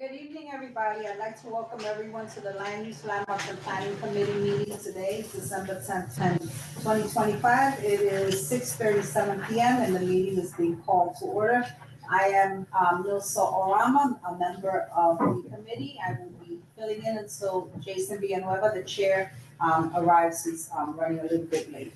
Good evening, everybody. I'd like to welcome everyone to the Land Use Landmarks and Planning Committee meeting today, December 10th, 2025. It is 6:37 p.m. and the meeting is being called to order. I am Nilsa Orama, a member of the committee. I will be filling in until Jason Villanueva, the chair, arrives. He's running a little bit late.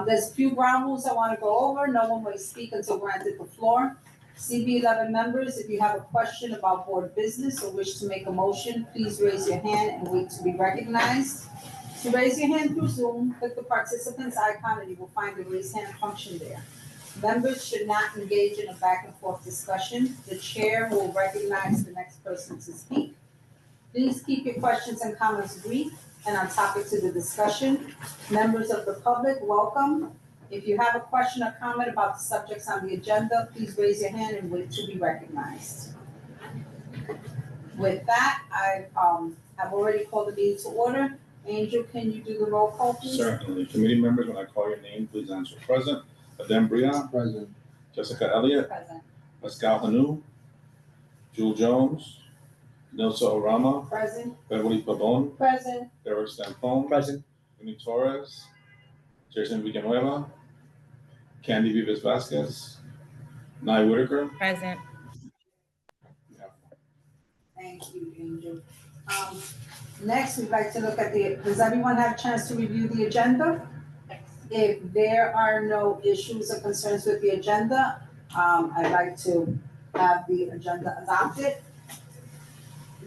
There's a few ground rules I want to go over. No one may speak until granted the floor. CB11 members, if you have a question about board business or wish to make a motion, please raise your hand and wait to be recognized. To raise your hand through Zoom, click the participants icon and you will find the raise hand function there. Members should not engage in a back and forth discussion. The chair will recognize the next person to speak. Please keep your questions and comments brief and on topic to the discussion. Members of the public, welcome. If you have a question or comment about the subjects on the agenda, please raise your hand and wait to be recognized. With that, I have already called the meeting to order. Angel, can you do the roll call, please? Certainly. Committee members, when I call your name, please answer present. Adem Bria. Present. Jessica Elliott. Present. Pascal Hanu. Jewel Jones. Nilsa Orama. Present. Beverly Pabon. Present. Eric Stampone. Present. Winnie Torres. Jason Villanueva. Candy Vivas Vasquez. Nye Whitaker. Present. Thank you, Angel. Next, we'd like to look at does everyone have a chance to review the agenda? If there are no issues or concerns with the agenda, I'd like to have the agenda adopted.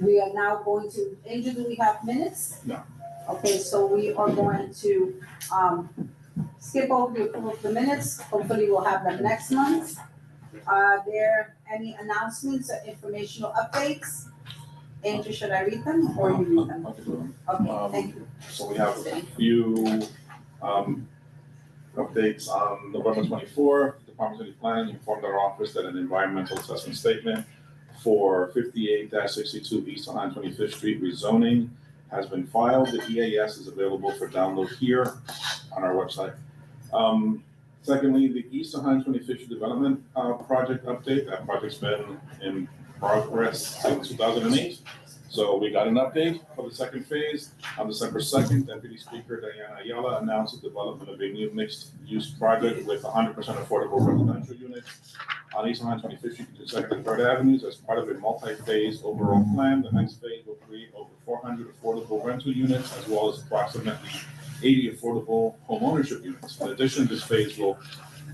We are now going to, Angel, do we have minutes? No. Okay, so we are going to skip over the approval of the minutes. Hopefully we'll have them next month. Are there any announcements or informational updates? Angel, should I read them or you read them? I can do them. Okay, thank you. So we have a few updates on November 24th. The Department of City Planning informed our office that an environmental assessment statement for 58-62 East 125th Street rezoning has been filed. The EAS is available for download here on our website. Secondly, the East 125th Street Development Project update. That project's been in progress since 2008. So we got an update for the second phase. On December 2nd, Deputy Speaker Diana Ayala announced the development of a new mixed-use project with 100% affordable residential units on East 125th Street between 2nd and 3rd Avenues as part of a multi-phase overall plan. The next phase will create over 400 affordable rental units as well as approximately 80 affordable homeownership units. In addition, this phase will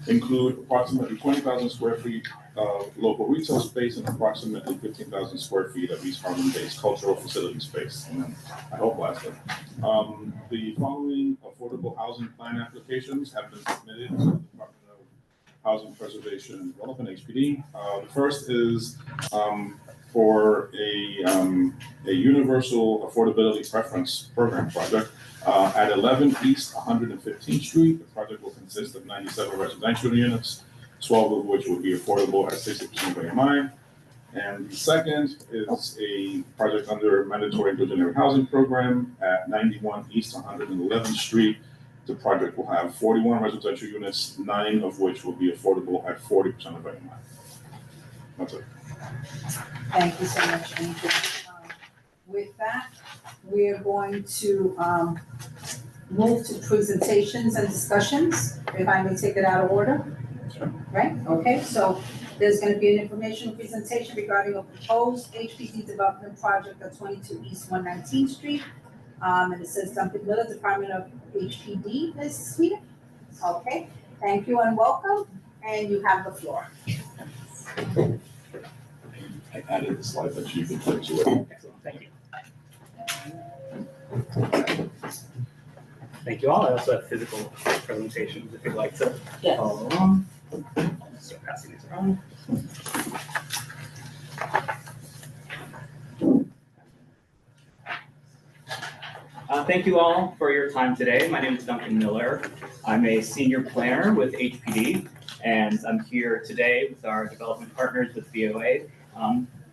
include approximately 20,000 square feet of local retail space and approximately 15,000 square feet of East Harlem-based cultural facility space. And I hope lasting. The following affordable housing plan applications have been submitted to the Department of Housing Preservation and Development, HPD. The first is for a universal affordability preference program project at 11 East 115th Street. The project will consist of 97 residential units, 12 of which will be affordable at 60% AMI. And the second is a project under mandatory inclusionary housing program at 91 East 111th Street. The project will have 41 residential units, 9 of which will be affordable at 40% of AMI. That's it. Thank you so much, Angel. With that, we are going to move to presentations and discussions, if I may take it out of order. Sure. Right, okay, so there's gonna be an informational presentation regarding a proposed HPD development project at 22 East 119th Street. And it says Duncan Miller, Department of HPD is here. Okay, thank you and welcome, and you have the floor. I added the slide that you can click to it. Thank you. Thank you all. I also have physical presentations if you'd like to follow along. Start passing these around. Thank you all for your time today. My name is Duncan Miller. I'm a senior planner with HPD, and I'm here today with our development partners with VOA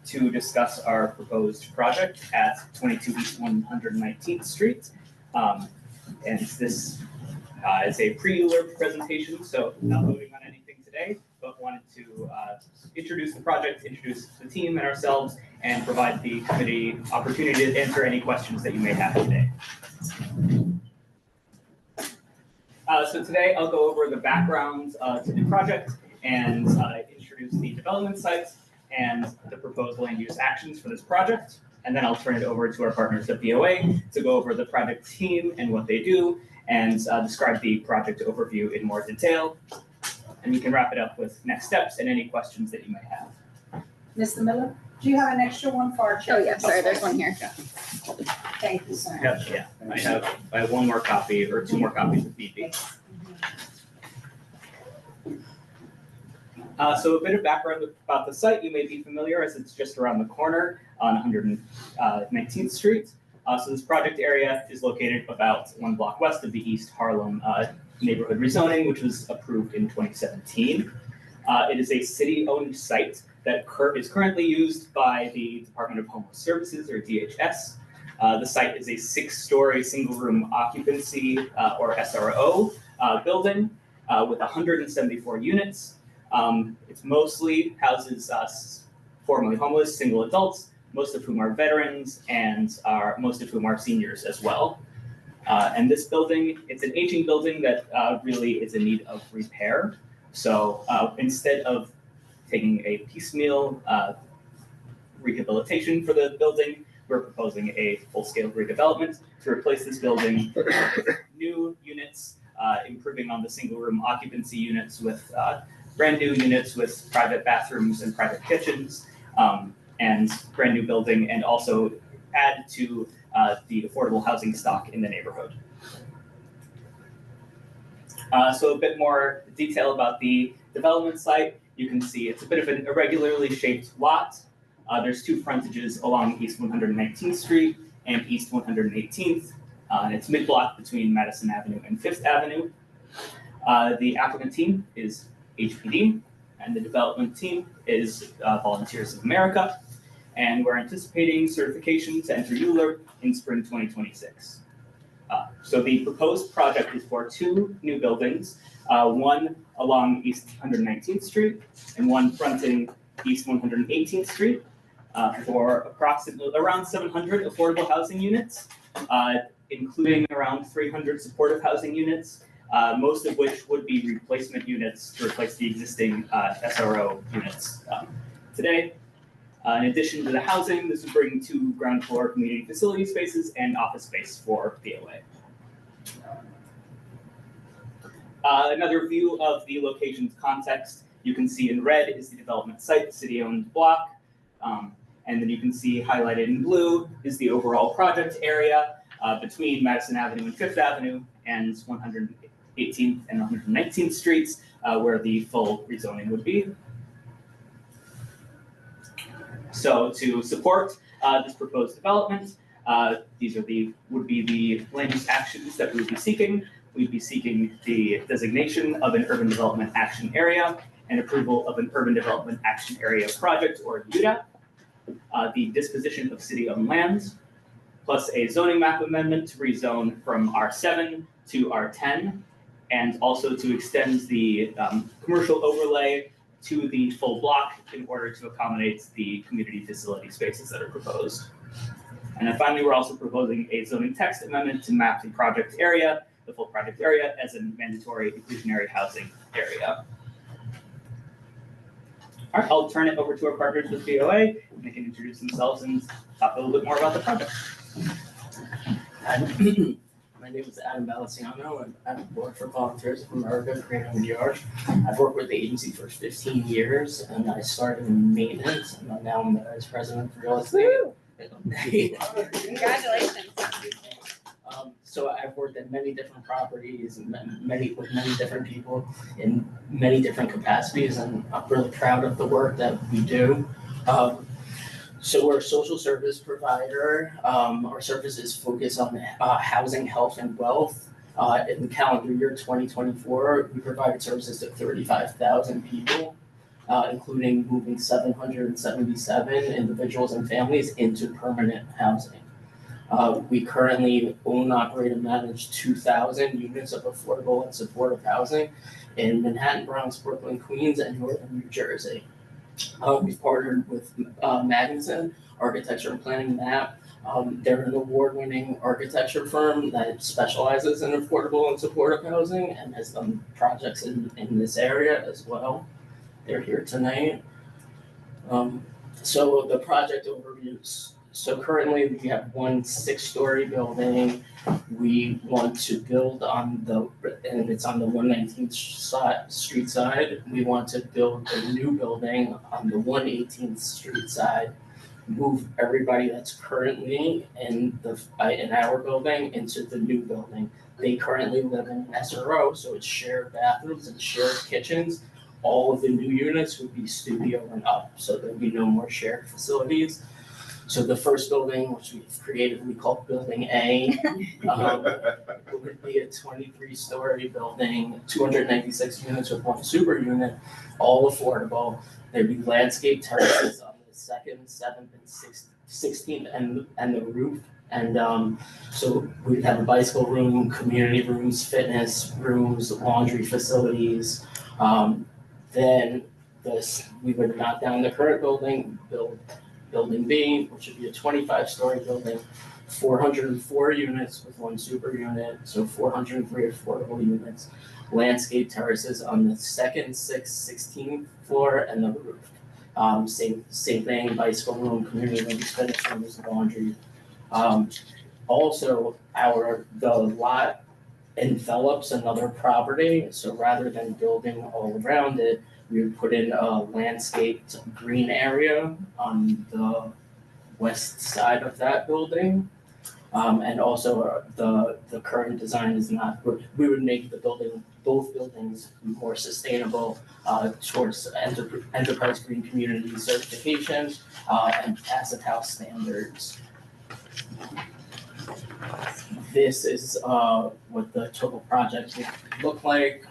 to discuss our proposed project at 22 East 119th Street. And this It's a pre-ULURP presentation, so not voting on anything today, but wanted to introduce the project, introduce the team and ourselves, and provide the committee opportunity to answer any questions that you may have today. So today I'll go over the background to the project and introduce the development site and the proposed land use actions for this project. And then I'll turn it over to our partners at BOA to go over the project team and what they do and describe the project overview in more detail. And we can wrap it up with next steps and any questions that you may have. Mr. Miller, do you have an extra one for our chair? Oh, yeah, sorry, there's one here. Thank you, sir. Yeah, I have one more copy or two more copies of BP. So a bit of background about the site. You may be familiar as it's just around the corner on 119th Street. So this project area is located about 1 block west of the East Harlem neighborhood rezoning, which was approved in 2017. It is a city-owned site that is currently used by the Department of Homeless Services, or DHS. The site is a 6-story single-room occupancy, or SRO, building with 174 units. It mostly houses formerly homeless single adults, most of whom are veterans and most of whom are seniors as well. And this building, it's an aging building that really is in need of repair. So instead of taking a piecemeal rehabilitation for the building, we're proposing a full-scale redevelopment to replace this building with new units, improving on the single-room occupancy units with brand new units with private bathrooms and private kitchens, and brand new building, and also add to the affordable housing stock in the neighborhood. So a bit more detail about the development site. You can see it's a bit of an irregularly shaped lot. There's 2 frontages along East 119th Street and East 118th. And it's mid-block between Madison Avenue and 5th Avenue. The applicant team is HPD, and the development team is Volunteers of America. And we're anticipating certification to enter ULURP in spring 2026. So the proposed project is for 2 new buildings, one along East 119th Street and one fronting East 118th Street for approximately around 700 affordable housing units, including around 300 supportive housing units, most of which would be replacement units to replace the existing SRO units today. In addition to the housing, this would bring 2 ground floor community facility spaces and office space for BOA. Another view of the location's context, you can see in red is the development site, the city-owned block, and then you can see highlighted in blue is the overall project area between Madison Avenue and 5th Avenue and 118th and 119th Streets, where the full rezoning would be. So to support this proposed development, these would be the land use actions that we would be seeking. We'd be seeking the designation of an urban development action area and approval of an urban development action area project, or UDAP, the disposition of city-owned lands, plus a zoning map amendment to rezone from R7 to R10, and also to extend the commercial overlay to the full block in order to accommodate the community facility spaces that are proposed. And then finally, we're also proposing a zoning text amendment to map the project area, the full project area, as a mandatory inclusionary housing area. All right, I'll turn it over to our partners with BOA, and they can introduce themselves and talk a little bit more about the project. My name is Adam Balaciano, and I've worked for Volunteers of America, Greater New York. I've worked with the agency for 15 years, and I started in maintenance, and now I'm the vice president for real estate. Congratulations. So I've worked at many different properties, and with many different people in many different capacities, and I'm really proud of the work that we do. So we're a social service provider. Our services focus on housing, health, and wealth. In the calendar year 2024, we provided services to 35,000 people, including moving 777 individuals and families into permanent housing. We currently own, operate, and manage 2,000 units of affordable and supportive housing in Manhattan, Bronx, Brooklyn, Queens, and northern New Jersey. We've partnered with Magnuson Architecture and Planning MAP. They're an award-winning architecture firm that specializes in affordable and supportive housing and has done projects in this area as well. They're here tonight. So the project overviews. So currently we have one 6-story building. We want to build and it's on the 119th Street side. We want to build a new building on the 118th Street side. Move everybody that's currently in our building into the new building. They currently live in an SRO, so it's shared bathrooms and shared kitchens. All of the new units would be studio and up, so there'd be no more shared facilities. So the first building, which we've creatively called Building A, would be a 23-story building, 296 units with one super unit, all affordable. There'd be landscape terraces on the 2nd, 7th, and 16th and the roof. And so we'd have a bicycle room, community rooms, fitness rooms, laundry facilities. Then we would knock down the current building, build Building B, which would be a 25-story building, 404 units with one super unit, so 403 affordable units. Landscape terraces on the 2nd, 6th, 16th floor, and the roof. Same thing, bicycle room, community rooms, fitness rooms, laundry. Also, the lot envelops another property, so rather than building all around it, we would put in a landscaped green area on the west side of that building. And also the current design is not, we would make both buildings more sustainable towards Enterprise Green Community certification and Passive House standards. This is what the total project would look like.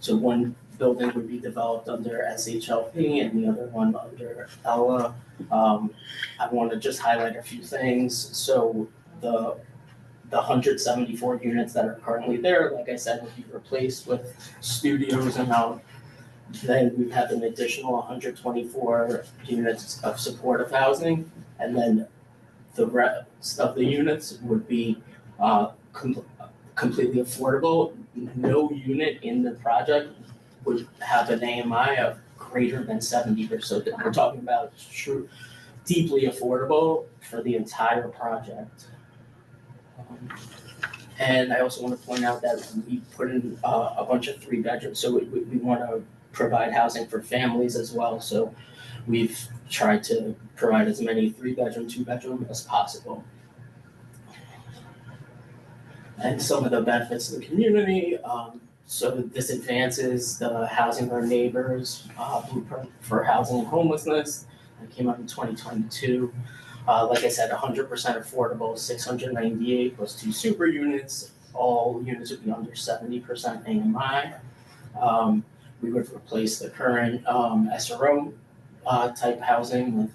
So one building would be developed under SHLP and the other one under ELA. I want to just highlight a few things. So the 174 units that are currently there, like I said, would be replaced with studios and out. Then we have an additional 124 units of supportive housing, and then the rest of the units would be completely affordable. No unit in the project would have an AMI of greater than 70%. So we're talking about true, deeply affordable for the entire project. And I also want to point out that we put in a bunch of 3-bedrooms. So we want to provide housing for families as well. So we've tried to provide as many 3-bedroom, 2-bedroom as possible. And some of the benefits to the community. So this advances the housing of our neighbors, blueprint for housing and homelessness. That came out in 2022. Like I said, 100% affordable, 698 plus 2 super units. All units would be under 70% AMI. We would replace the current SRO type housing with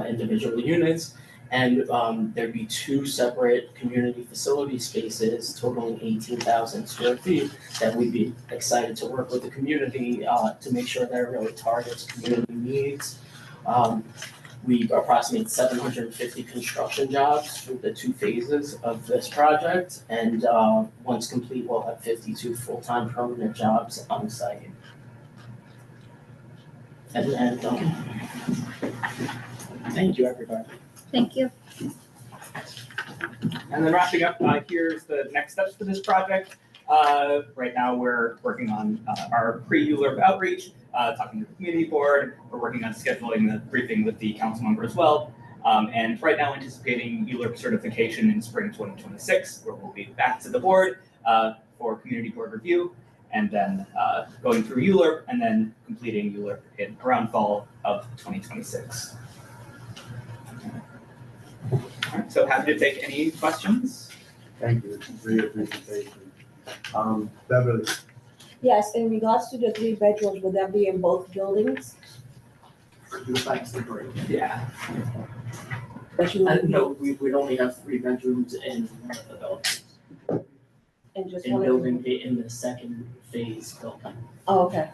individual units. And there'd be 2 separate community facility spaces totaling 18,000 square feet that we'd be excited to work with the community to make sure that it really targets community needs. We approximate 750 construction jobs through the 2 phases of this project. And once complete, we'll have 52 full-time permanent jobs on site. And then, thank you, everybody. Thank you. And then wrapping up, here's the next steps for this project. Right now, we're working on our pre-ULURP outreach, talking to the community board. We're working on scheduling the briefing with the council member as well. And right now, anticipating ULURP certification in spring 2026, where we'll be back to the board for community board review, and then going through ULURP and then completing ULURP in around fall of 2026. All right, so happy to take any questions. Thank you, great presentation. Beverly, Yes, in regards to the 3 bedrooms, would that be in both buildings? You would like to break. Yeah. that you want to No, we'd only have 3 bedrooms in one of the buildings, and just in one of building, in the second phase building. Oh, okay.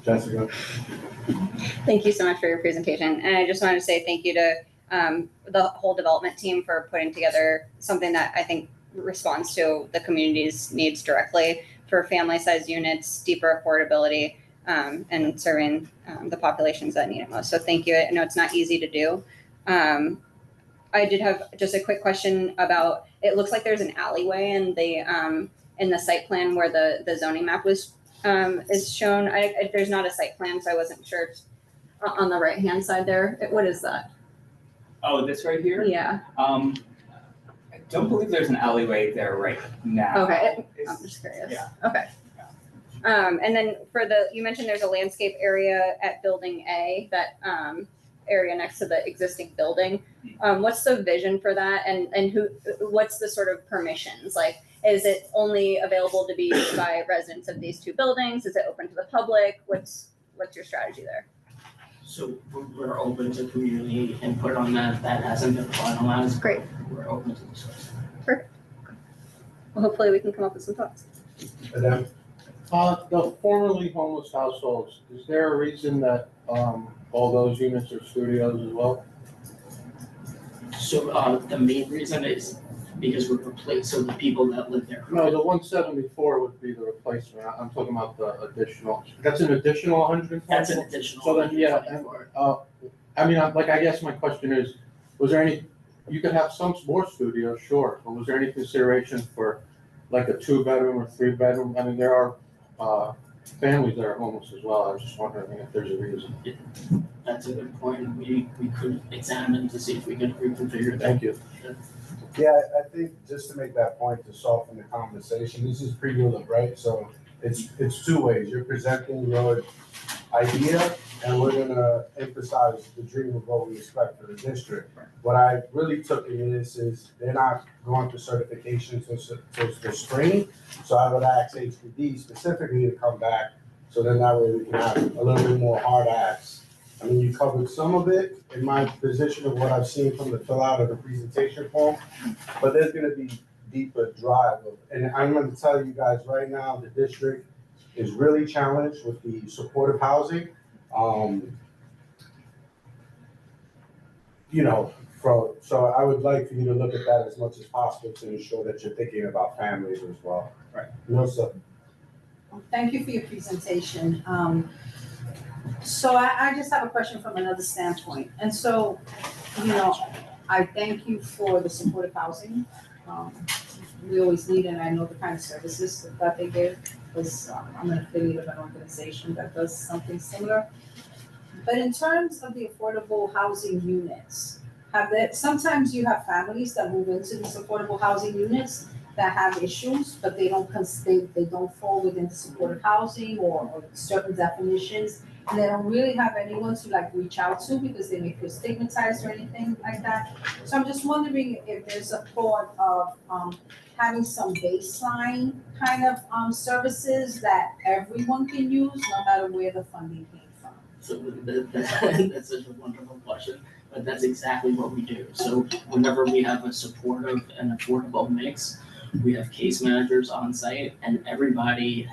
Jessica? Thank you so much for your presentation. And I just wanted to say thank you to the whole development team for putting together something that I think responds to the community's needs directly for family-sized units, deeper affordability, and serving the populations that need it most. So thank you. I know it's not easy to do. I did have just a quick question about, it looks like there's an alleyway in the site plan where the zoning map was is shown. There's not a site plan, so I wasn't sure. On the right-hand side there, what is that? Oh, this right here? Yeah, I don't believe there's an alleyway there right now. okay, It's- I'm just curious. Yeah. Okay. And then you mentioned there's a landscape area at Building A, that area next to the existing building. What's the vision for that, and what's the sort of permissions? Like, is it only available to be used by residents of these 2 buildings? Is it open to the public? What's your strategy there? So we're open to community input on that. That hasn't been finalized. Great. We're open to discuss. Well, hopefully we can come up with some thoughts. Adam? The formerly homeless households, is there a reason that, all those units are studios as well? So the main reason is because we're so the people that live there. No, the 174 would be the replacement. I'm talking about the additional, that's an additional 124? That's an additional. So then, yeah, 124. I mean, I guess my question is, was there any, you could have some more studios, sure, but was there any consideration for like a 2-bedroom or 3-bedroom? I mean, there are, families that are homeless as well. I was just wondering if there's a reason. That's a good point. We could examine to see if we can reconfigure that. Thank you. Yeah, I think just to make that point, to soften the conversation, this is pre-ULIP, right? So it's 2 ways. You're presenting your idea, and we're gonna emphasize the dream of what we expect for the district. What I really took in this is they're not going for certification till the spring, so I would ask HPD specifically to come back, so then that way we can have a little bit more hard acts. I mean, you covered some of it in my position of what I've seen from the fill out of the presentation form, but there's gonna be deeper drive of, and I'm gonna tell you guys right now, the district is really challenged with the supportive housing. You know, so I would like for you to look at that as much as possible to ensure that you're thinking about families as well. Right. No, sir. Thank you for your presentation. So I just have a question from another standpoint. And so, I thank you for the supportive housing. We always need, and I know the kind of services that they give, because I'm an affiliate of an organization that does something similar. But in terms of the affordable housing units, sometimes you have families that move into these affordable housing units that have issues, but they don't fall within the supportive housing or certain definitions. And they don't really have anyone to reach out to because they may feel stigmatized or anything like that. So I'm just wondering if there's a thought of having some baseline kind of services that everyone can use, no matter where the funding came from. So that's such a wonderful question, but that's exactly what we do. So whenever we have a supportive and affordable mix, we have case managers on site, and everybody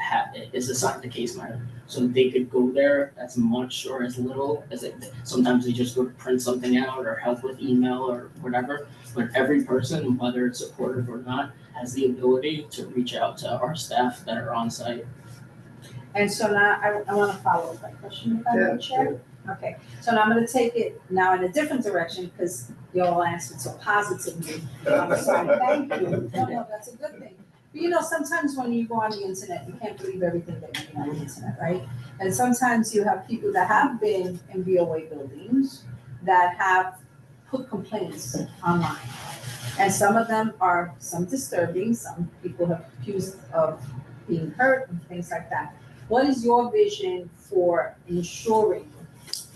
is assigned a case manager. So they could go there as much or as little as sometimes they just go to print something out or help with email or whatever. But every person, whether it's supportive or not, has the ability to reach out to our staff that are on site. And so now I want to follow up that question, if I may, Chair. Okay, so now I'm going to take it now in a different direction because you all answered so positively. Thank you. No, that's a good thing. But sometimes when you go on the internet, you can't believe everything that you read on the internet, right? And sometimes you have people that have been in BOA buildings that have put complaints online. And some of them are disturbing, some people have accused of being hurt and things like that. What is your vision for ensuring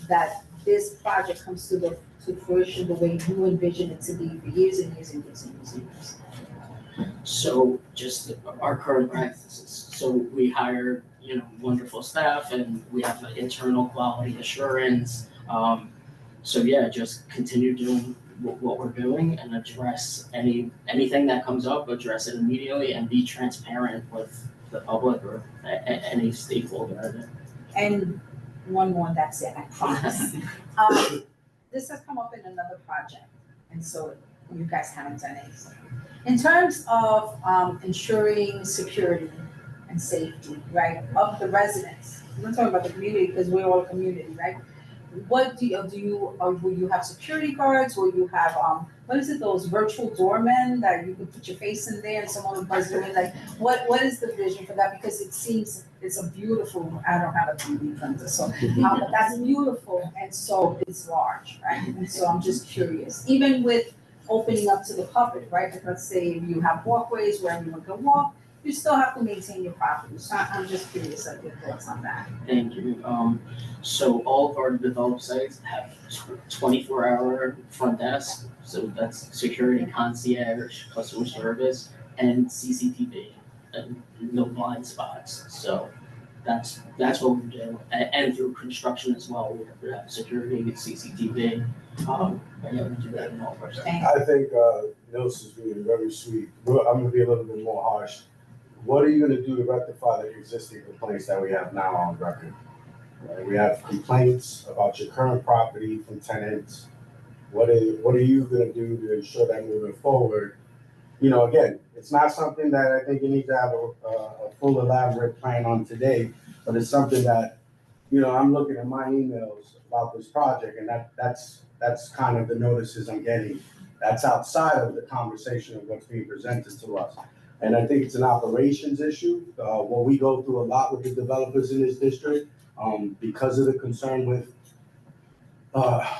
that this project comes to fruition the way you envision it to be for years and years and years and years and years? So just our current practices. So we hire wonderful staff, and we have internal quality assurance. So yeah, just continue doing what we're doing and address anything that comes up, address it immediately, and be transparent with the public or any stakeholder. And one more, and that's it, I promise. This has come up in another project, and so you guys haven't done anything. In terms of ensuring security and safety, right, of the residents, I'm not talking about the community because we're all a community, right? What will you have security guards? Will you have, what is it, those virtual doormen that you can put your face in there and someone will buzz you in? Like, what is the vision for that? Because it seems it's a beautiful, I don't have a TV printer, so, but that's beautiful, and so it's large, right? And so I'm just curious, even with opening up to the public, right? Like, let's say you have walkways where everyone can walk, you still have to maintain your property. So I'm just curious of your thoughts on that. Thank you. So all of our developed sites have 24-hour front desk. So that's security, concierge, customer service, and CCTV, and no blind spots. So that's what we do. And through construction as well, we have security, CCTV. And yeah, we do that in all of our sites. I think Nils is being very sweet. I'm gonna be a little bit more harsh. What are you gonna do to rectify the existing complaints that we have now on record? Right, we have complaints about your current property from tenants. What are you gonna do to ensure that moving forward? Again, it's not something that I think you need to have a full elaborate plan on today, but it's something that, I'm looking at my emails about this project, and that's kind of the notices I'm getting. That's outside of the conversation of what's being presented to us. And I think it's an operations issue. What we go through a lot with the developers in this district, because of the concern with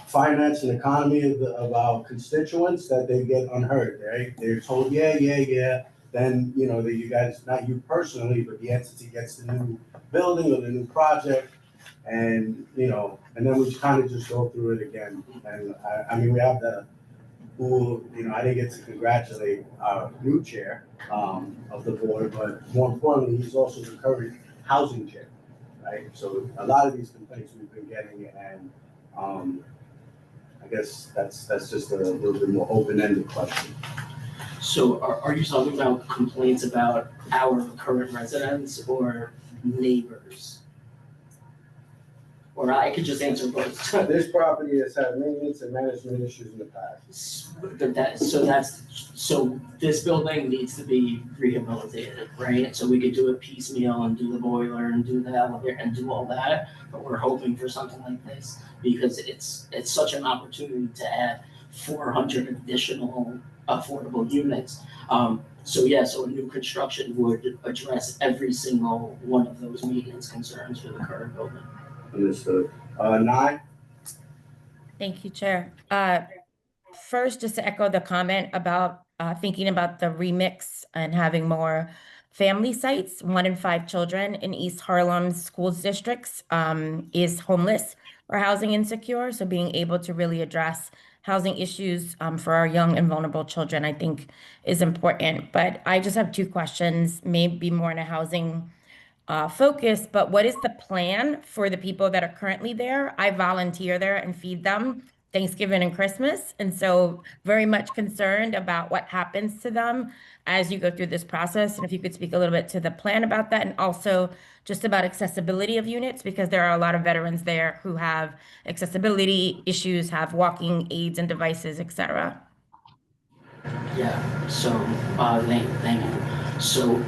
finance and economy of our constituents, that they get unheard, right? They're told, yeah. Then, that you guys, not you personally, but the entity gets the new building or the new project. And, and then we kind of just go through it again. And I mean, we have I didn't get to congratulate our new chair of the board, but more importantly, he's also the current housing chair, right? So a lot of these complaints we've been getting, and I guess that's just a little bit more open-ended question. So are you talking about complaints about our current residents or neighbors? Or I could just answer both. This property has had maintenance and management issues in the past. But so this building needs to be rehabilitated, right? So we could do it piecemeal and do the boiler and do the elevator and do all that, but we're hoping for something like this because it's such an opportunity to add 400 additional affordable units. So a new construction would address every single one of those maintenance concerns for the current building. Understood. Nye? Thank you, Chair. First, just to echo the comment about thinking about the remix and having more family sites. 1 in 5 children in East Harlem's schools districts is homeless or housing insecure. So being able to really address housing issues for our young and vulnerable children, I think is important. But I just have 2 questions, maybe more in a housing focus, but what is the plan for the people that are currently there? I volunteer there and feed them Thanksgiving and Christmas. And so very much concerned about what happens to them as you go through this process. And if you could speak a little bit to the plan about that, and also just about accessibility of units, because there are a lot of veterans there who have accessibility issues, have walking aids and devices, et cetera. Yeah, so thank you. So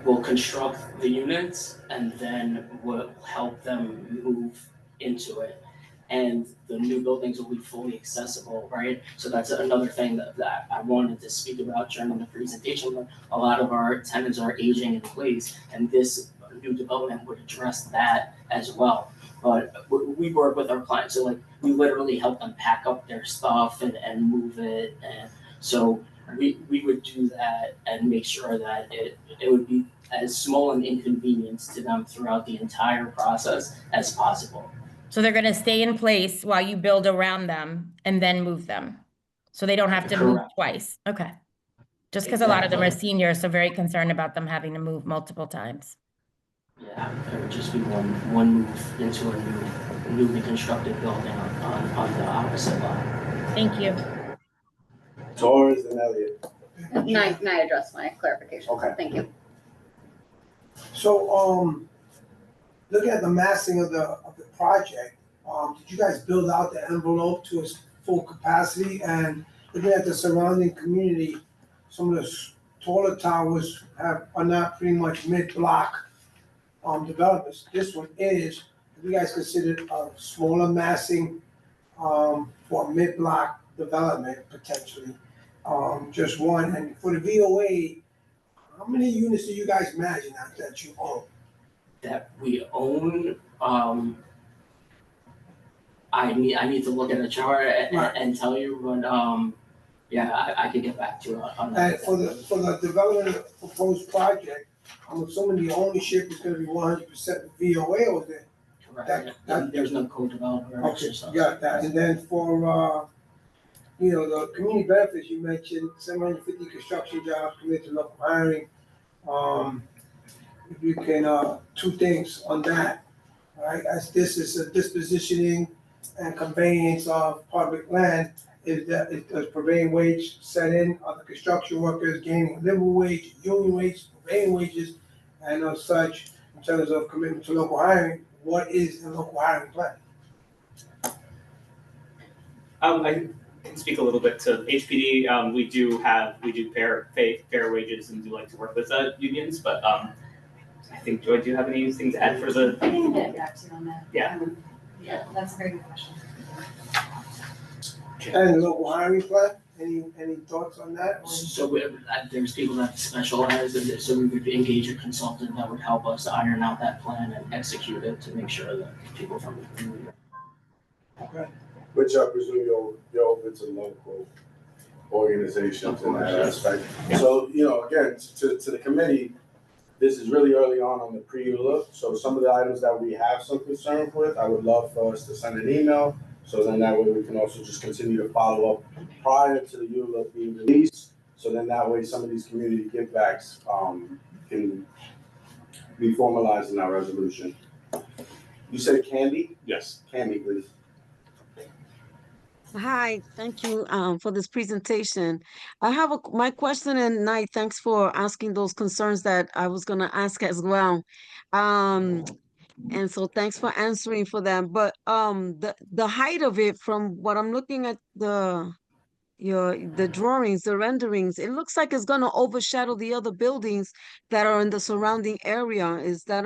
we'll construct the units and then we'll help them move into it. And the new buildings will be fully accessible, right? So that's another thing that I wanted to speak about during the presentation. A lot of our tenants are aging in place, and this new development would address that as well. But we work with our clients, so like we literally help them pack up their stuff and move it. And so we would do that and make sure that it would be as small an inconvenience to them throughout the entire process as possible. So they're going to stay in place while you build around them and then move them. So they don't have to move twice. Okay. Just because a lot of them are seniors, so very concerned about them having to move multiple times. Yeah, it would just be one move into a newly constructed building on the opposite line. Thank you. Torres and Elliott. Nine address my clarification. Okay. Thank you. So, looking at the massing of the project, did you guys build out the envelope to its full capacity? And looking at the surrounding community, some of the taller towers are not pretty much mid-block, developments. This one is, have you guys considered a smaller massing, for a mid-block development potentially? Just one, and for the VOA, how many units do you guys imagine that you own? That we own, I need to look at a chart and tell you, but yeah, I could get back to you on that. And for the development of the proposed project, I'm assuming the ownership is gonna be 100% VOA, or is it? Correct. There's no co-developer. Okay, got that. And then for, the community benefits, you mentioned 750 construction jobs committed to local hiring. If you can, two things on that, right? As this is a dispositioning and conveyance of public land, if does prevailing wage set in, are the construction workers gaining living wage, union wage, prevailing wages, and as such, in terms of commitment to local hiring, what is the local hiring plan? I can speak a little bit to HPD. We do fair wages and do like to work with unions, but I think, Joy, do you have anything to add for the? I can get back to you on that. Yeah. Yeah, that's a very good question. And the local hiring plan, any thoughts on that? So there's people that specialize in this, so we would engage a consultant that would help us iron out that plan and execute it to make sure that people from the community. Okay. Which I presume you're open to local organizations in that aspect. So, again, to the committee, this is really early on the pre-ULA. So some of the items that we have some concern with, I would love for us to send an email. So then that way we can also just continue to follow up prior to the ULA being released. So then that way some of these community givebacks can be formalized in our resolution. You said Candy? Yes. Candy, please. Hi, thank you for this presentation. I have my question, and Knight, thanks for asking those concerns that I was going to ask as well. And so thanks for answering for them. But the height of it, from what I'm looking at the drawings, the renderings, it looks like it's going to overshadow the other buildings that are in the surrounding area. Is that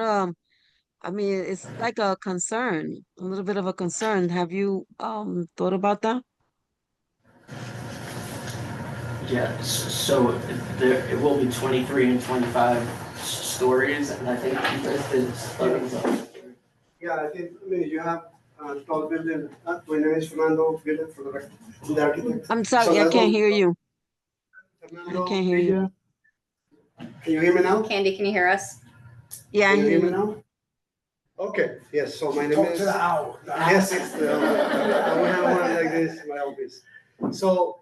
I mean, it's like a concern, a little bit of a concern. Have you thought about that? Yeah, so it will be 23 and 25 stories, and I think Yeah, you have tall building, my name is Fernando, building for the architect. I'm sorry, I can't hear you. Fernando, I can't hear you. Can you hear me now? Candy, can you hear us? Yeah, I Can you hear hear me you. now? Okay, yes, so my name Talk is. to the owl. Yes, it's the, I would have one like this in my office. So,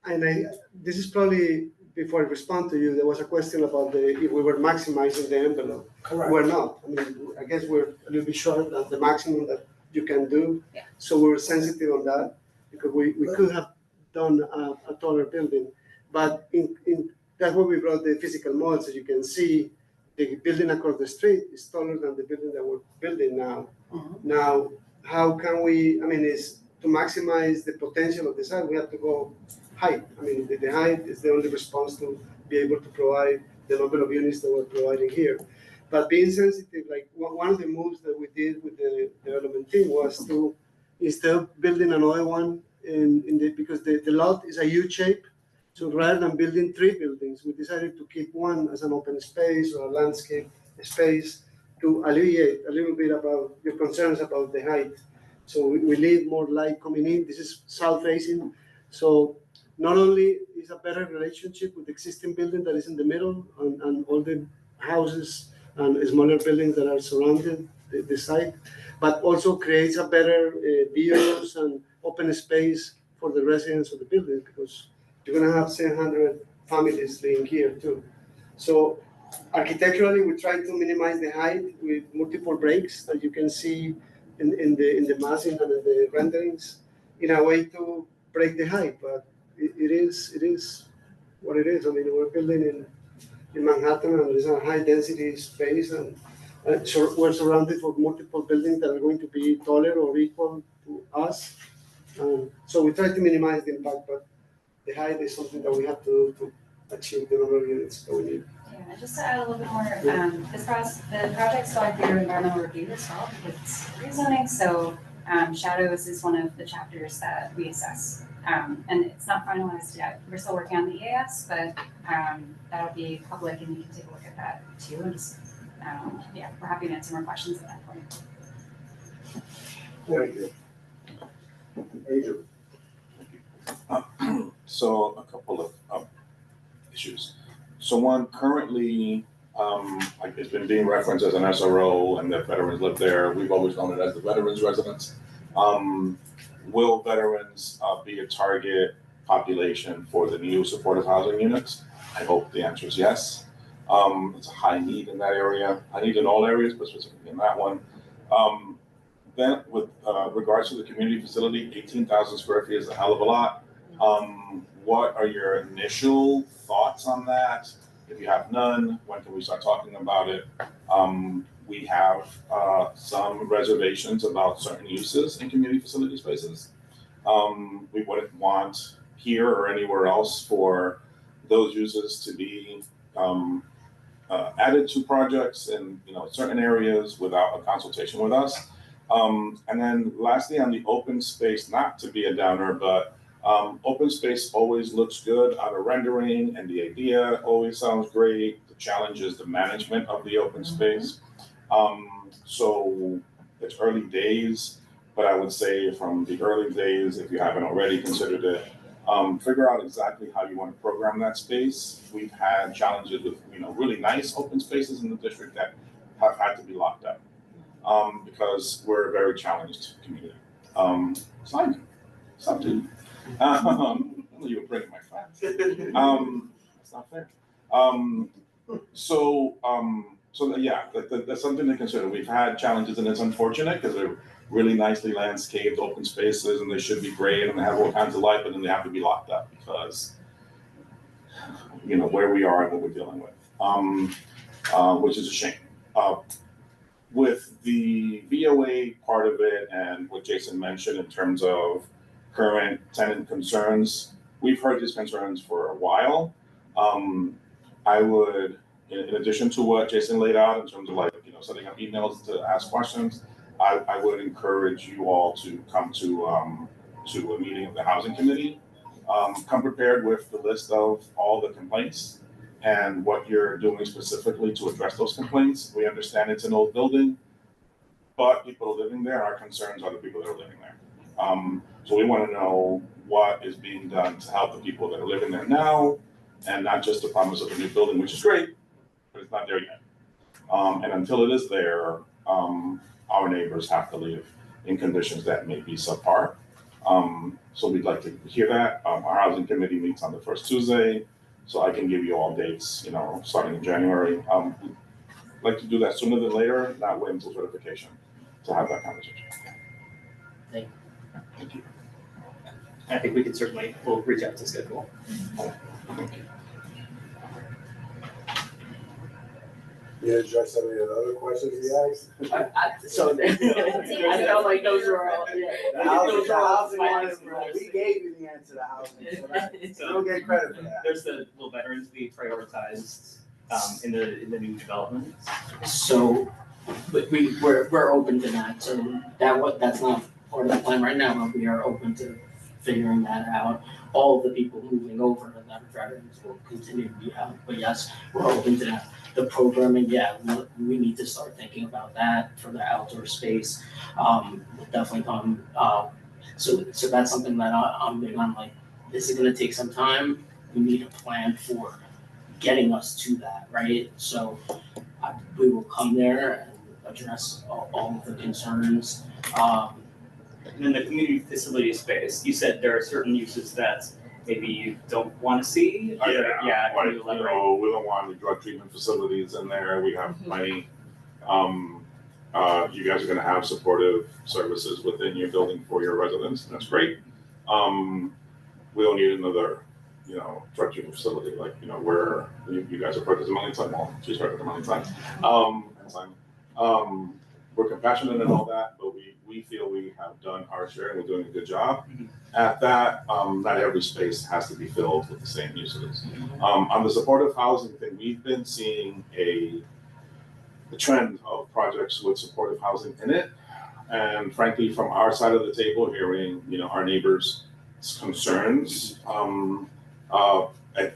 this is probably, before I respond to you, there was a question about if we were maximizing the envelope. Correct. We're not. I mean, I guess we're a little bit short of the maximum that you can do. Yeah. So we're sensitive on that, because we could have done a taller building. But that's why we brought the physical models, so you can see the building across the street is taller than the building that we're building now. Now, how can we, is to maximize the potential of the site, we have to go height. The height is the only response to be able to provide the number of units that we're providing here. But being sensitive, like one of the moves that we did with the development team was to, instead of building another one because the lot is a U shape, so rather than building 3 buildings, we decided to keep one as an open space or a landscape space to alleviate a little bit about your concerns about the height. So we leave more light coming in. This is south facing. So not only is a better relationship with the existing building that is in the middle and all the houses and smaller buildings that are surrounding the site, but also creates a better views and open space for the residents of the building, because you're going to have 700 families living here too. So Architecturally, we try to minimize the height with multiple breaks that you can see in the massing and in the renderings in a way to break the height, but it is what it is. I mean, we're building in Manhattan and there's a high density space and so we're surrounded with multiple buildings that are going to be taller or equal to us. So we try to minimize the impact, but the height is something that we have to achieve the number of units that we need. Yeah, just to add a little bit more, the project's going through environmental review as well, because it's rezoning, so shadows is one of the chapters that we assess. And it's not finalized yet, we're still working on the EAS, but that'll be public and you can take a look at that too, and just, yeah, we're happy to answer more questions at that point. Thank you. Adrian. So a couple of issues. So one, currently, like it's been being referenced as an SRO and that veterans live there. We've always known it as the veterans residence. Will veterans be a target population for the new supportive housing units? I hope the answer is yes. It's a high need in that area. I need in all areas, but specifically in that one. Then with regards to the community facility, 18,000 square feet is a hell of a lot. What are your initial thoughts on that? If you have none, when can we start talking about it? We have some reservations about certain uses in community facility spaces. We wouldn't want here or anywhere else for those uses to be added to projects in certain areas without a consultation with us. And then lastly, on the open space, not to be a downer, but open space always looks good on a rendering and the idea always sounds great. The challenge is the management of the open space. So it's early days, but I would say from the early days, if you haven't already considered it, figure out exactly how you want to program that space. We've had challenges with really nice open spaces in the district that have had to be locked up because we're a very challenged community. Simon, something. You were bringing my facts. That's not fair. So yeah, that's something to consider. We've had challenges and it's unfortunate because they're really nicely landscaped open spaces and they should be great and they have all kinds of life, but then they have to be locked up because where we are and what we're dealing with, which is a shame. With the VOA part of it and what Jason mentioned in terms of current tenant concerns, we've heard these concerns for a while. I would, in addition to what Jason laid out in terms of setting up emails to ask questions, I would encourage you all to come to a meeting of the housing committee. Come prepared with the list of all the complaints and what you're doing specifically to address those complaints. We understand it's an old building, but people living there, our concerns are the people that are living there. So we want to know what is being done to help the people that are living there now, and not just the promise of a new building, which is great, but it's not there yet. And until it is there, our neighbors have to live in conditions that may be subpar. So we'd like to hear that. Our housing committee meets on the first Tuesday, so I can give you all dates, starting in January. We'd like to do that sooner than later, not wait until certification to have that conversation. Thank you. I think we can we'll reach out to schedule. Thank you. You address any of the other questions he asked? So I felt like those were all, The housing one is, we gave you the answer to housing, so you don't get credit for that. Will veterans be prioritized in the new development? So, but we're open to that, so that's not part of the plan right now, but we are open to figuring that out. All of the people moving over that are veterans will continue to be out, but yes, we're open to that. The programming, yeah, we need to start thinking about that for the outdoor space. We'll definitely come. So that's something that I'm big on. Like, this is gonna take some time. We need a plan for getting us to that, right? So we will come there and address all of the concerns. In the community facility space, you said there are certain uses that maybe you don't want to see? Are there- Yeah, can like, you you elaborate? know, we don't want any drug treatment facilities in there, we have plenty. You guys are gonna have supportive services within your building for your residents, and that's great. We don't need another, you know, drug treatment facility, like, you know, where you guys have heard this a million times, well, she's heard it a million times. We're compassionate and all that, but we feel we have done our share and we're doing a good job at that. Not every space has to be filled with the same uses. On the supportive housing thing, we've been seeing a trend of projects with supportive housing in it. And frankly, from our side of the table, hearing, you know, our neighbors' concerns, I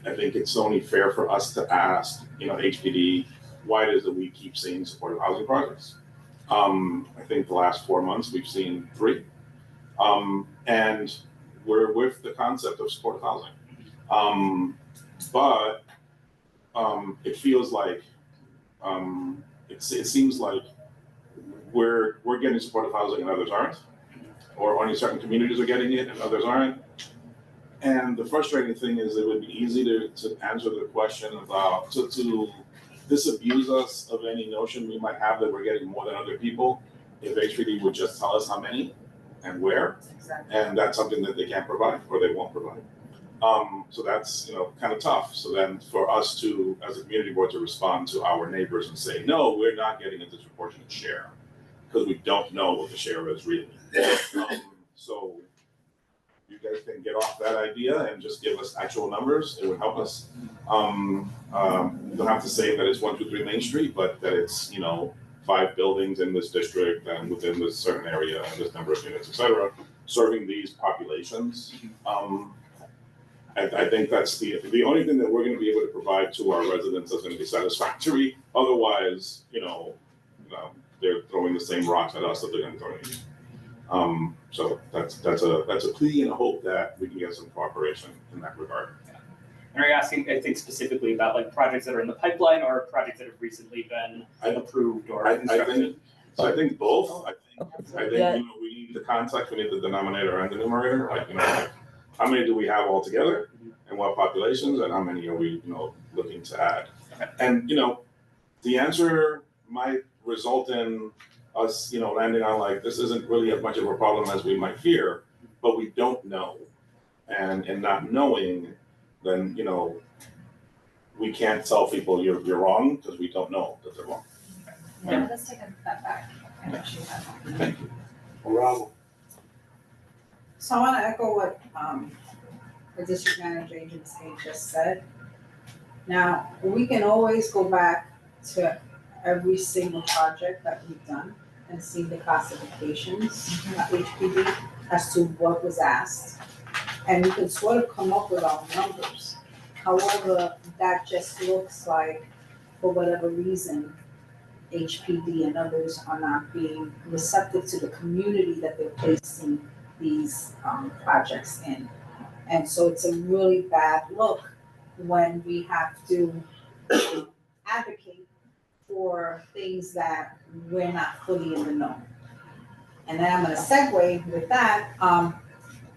think it's only fair for us to ask, you know, HPD, why it is that we keep seeing supportive housing projects. I think the last 4 months, we've seen 3. And we're with the concept of supportive housing. But it feels like, it seems like we're getting supportive housing and others aren't, or only certain communities are getting it and others aren't. And the frustrating thing is it would be easy to answer the question about, to disabuse us of any notion we might have that we're getting more than other people if HPD would just tell us how many and where. Exactly. And that's something that they can't provide or they won't provide. So that's, you know, kind of tough. So then for us to, as a community board, to respond to our neighbors and say, no, we're not getting a disproportionate share because we don't know what the share is really. So you guys can get off that idea and just give us actual numbers. It would help us. You don't have to say that it's 1, 2, 3 Main Street, but that it's, you know, 5 buildings in this district and within this certain area and this number of units, et cetera, serving these populations. I think that's the only thing that we're going to be able to provide to our residents that's going to be satisfactory. Otherwise, you know, they're throwing the same rocks at us that they're going to throw at you. So that's a plea and a hope that we can get some cooperation in that regard. And are you asking, I think, specifically about like projects that are in the pipeline or projects that have recently been approved or constructed? I think both. I think you know, we need the context, we need the denominator and the numerator. Like, you know, like, how many do we have altogether, and what populations, and how many are we, you know, looking to add? And you know, the answer might result in us, you know, landing on like, this isn't really as much of a problem as we might fear, but we don't know. And in not knowing, then, you know, we can't tell people you're wrong because we don't know that they're wrong. Yeah, let's take a step back and actually have one. Thank you. Bravo. So I want to echo what the district manager agency just said. Now, we can always go back to every single project that we've done and see the classifications of HPD as to what was asked. And we can sort of come up with our numbers. However, that just looks like, for whatever reason, HPD and others are not being receptive to the community that they're placing these projects in. And so it's a really bad look when we have to advocate for things that we're not fully in the know. And then I'm gonna segue with that.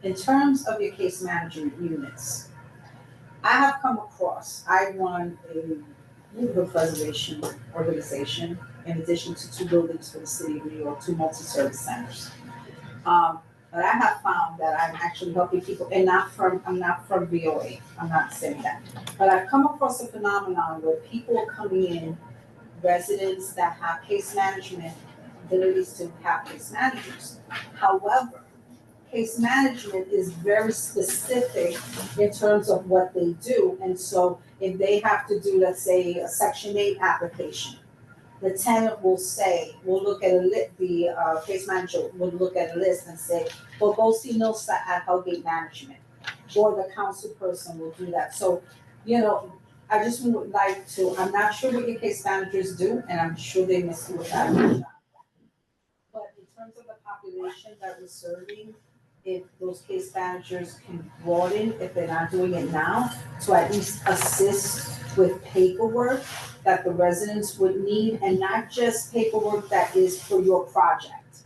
In terms of your case management units, I have come across, I run a neighborhood preservation organization in addition to 2 buildings for the city of New York, 2 multi-service centers. But I have found that I'm actually helping people, and I'm not from VOA, I'm not saying that. But I've come across a phenomenon where people are coming in, residents that have case management abilities to have case managers. However, case management is very specific in terms of what they do. And so if they have to do, let's say, a Section 8 application, the tenant will say, the case manager would look at a list and say, well, go see Millsat at Hellgate Management, or the council person will do that. So, you know, I just would like to, I'm not sure what your case managers do, and I'm sure they must do that. But in terms of the population that we're serving, if those case managers can broaden, if they're not doing it now, to at least assist with paperwork that the residents would need, and not just paperwork that is for your project,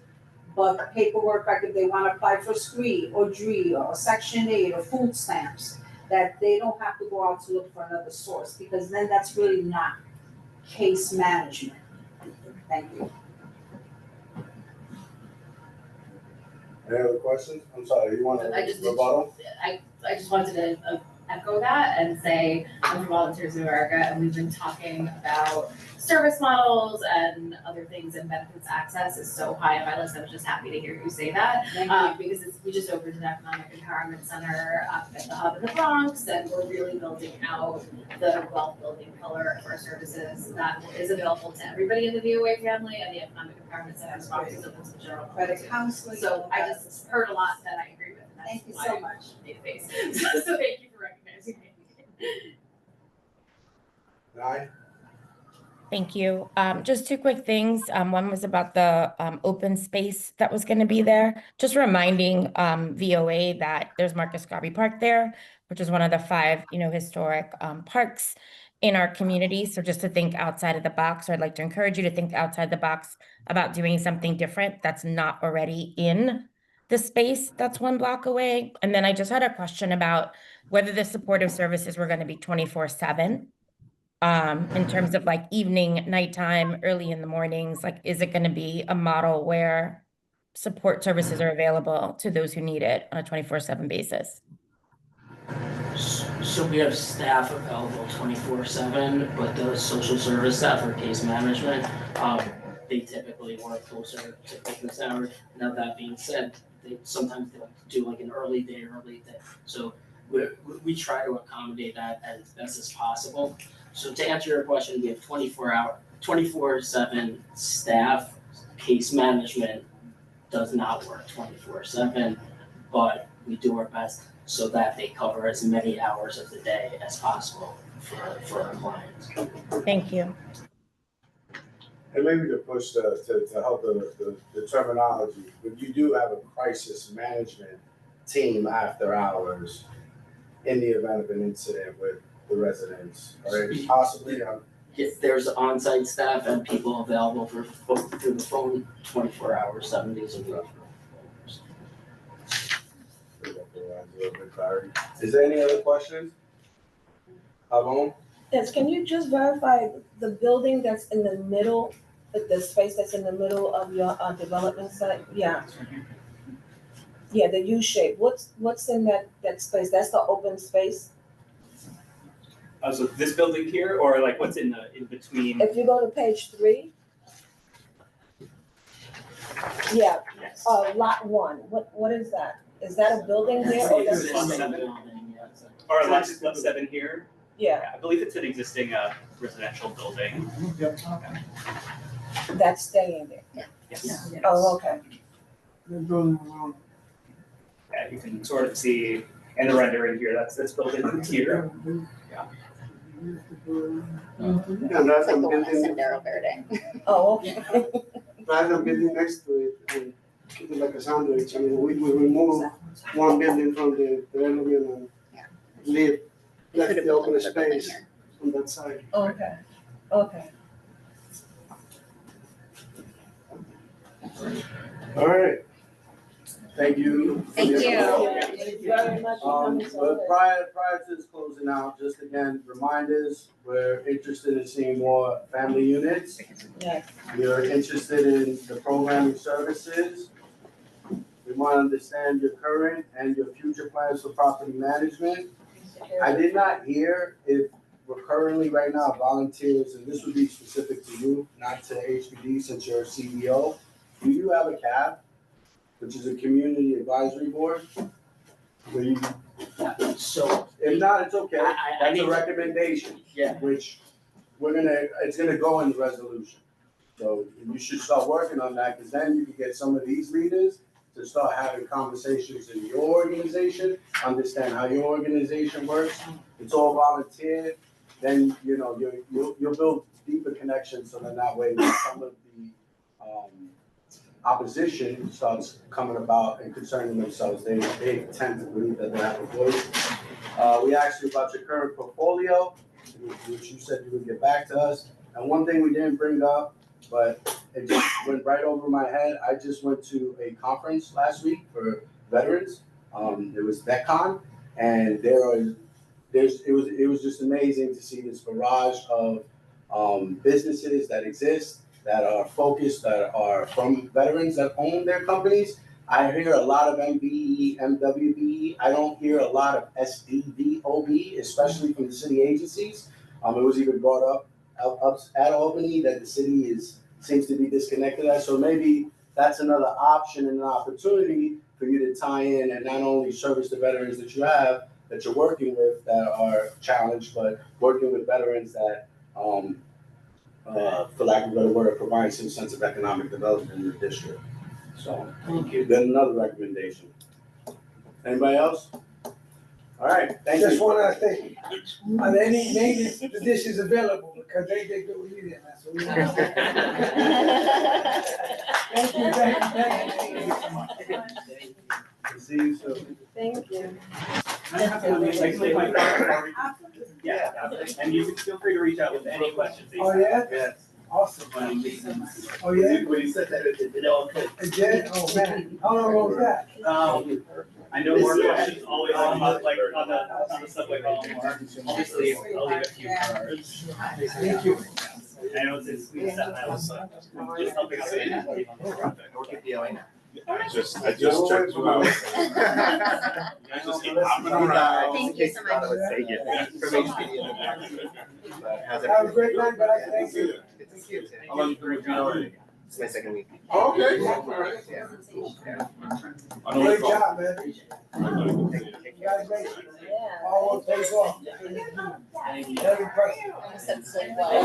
but paperwork, like if they wanna apply for SCREE or DRE or Section 8 or food stamps, that they don't have to go out to look for another source, because then that's really not case management. Thank you. Any other questions? I'm sorry, you want to I just- rebuttal? I just wanted to echo that and say I'm from Volunteers in America, and we've been talking about service models and other things, and benefits access is so high on my list. I was just happy to hear you say that. Because we just opened an economic empowerment center up at the hub in the Bronx, and we're really building out the wealth building pillar of our services that is available to everybody in the VOA family, and the economic empowerment center is obviously open to the general public. Credit counseling. So I just heard a lot that I agree with. And that's Thank you why so I much. made a face. So thank you for recognizing me. Nine? Thank you. Just two quick things. One was about the open space that was going to be there. Just reminding VOA that there's Marcus Garvey Park there, which is one of the 5, historic parks in our community. So just to think outside of the box, or I'd like to encourage you to think outside the box about doing something different that's not already in the space that's 1 block away. And then I just had a question about whether the supportive services were going to be 24/7. In terms of like evening, nighttime, early in the mornings, like, is it gonna be a model where support services are available to those who need it on a 24/7 basis? So we have staff available 24/7, but the social service staff or case management, they typically work closer to business hours. Now, that being said, sometimes they'll do like an early day. So we try to accommodate that as best as possible. So to answer your question, we have 24/7 staff. Case management does not work 24/7, but we do our best so that they cover as many hours of the day as possible for our clients. Thank you. And maybe to push to help the terminology, but you do have a crisis management team after hours in the event of an incident with the residents, right? Possibly, There's on-site staff and people available through the phone 24 hours, 7 days a week. Is there any other questions? Alon? Yes, can you just verify the building that's in the middle, the space that's in the middle of your development site? Yeah. Yeah, the U shape. What's in that space? That's the open space? So this building here, or like what's in between? If you go to page 3. Yeah, Yes. lot 1. What is that? Is that a building there or that's? Or lot 7 here? Yeah, I believe it's an existing residential building. that's staying there. Yes. Oh, okay. Yeah, you can sort of see in the rendering here, that's building here. Yeah, rather than building, Oh, okay. rather than building next to it and keep it like a sandwich, I mean, we remove one building from the element and leave, left the open space on that side. Okay, okay. All right. Thank you. Thank you. Thank you very much for coming so But late. prior to this closing out, just again, reminders, we're interested in seeing more family units. Yes. You're interested in the programming services. We want to understand your current and your future plans for property management. I did not hear if we're currently right now volunteers, and this would be specific to you, not to HPD since you're CEO. Do you have a CAB, which is a community advisory board? Where you, So if not, it's okay. I That's need a to- recommendation, yeah, which it's gonna go in the resolution. So you should start working on that, because then you can get some of these leaders to start having conversations in your organization, understand how your organization works. It's all volunteer, then, you'll build deeper connections, so then that way some of the, opposition starts coming about and concerning themselves, they tend to believe that they have a voice. We asked you about your current portfolio, which you said you would get back to us. And one thing we didn't bring up, but it just went right over my head. I just went to a conference last week for veterans. It was VetCon, and it was just amazing to see this barrage of businesses that exist, that are focused, that are from veterans that own their companies. I hear a lot of MBE, MWBE. I don't hear a lot of SDVOB, especially from the city agencies. It was even brought up at Albany that the city seems to be disconnected at. So maybe that's another option and an opportunity for you to tie in and not only service the veterans that you have, that you're working with that are challenged, but working with veterans that, for lack of a better word, provide some sense of economic development in the district. So, Thank you. then another recommendation. Anybody else? All right, thank Just you. wanna think, are there any maintenance positions available, because they did good with you there, so we. Thank you. See you soon. Thank you. Yeah, and you can feel free to reach out with any questions. that you Oh, have. yeah? Yes. Awesome. Oh, yeah? When you said that, it all clicked. It did? Oh, man, how long was that? I know more questions always come up, like on the subway column, or obviously, I'll leave a few cards. Thank you. I know it's squeezed that was just helping us on the project. I just checked you out. You guys just keep hopping around. Thank you so much. Thank you. Have a great night, guys, thank you. How long you been with GLA? It's my second week. Oh, okay, all right. Yeah. I know Great it's job, man. Congratulations. All pays off. Very impressive. I said sleep well.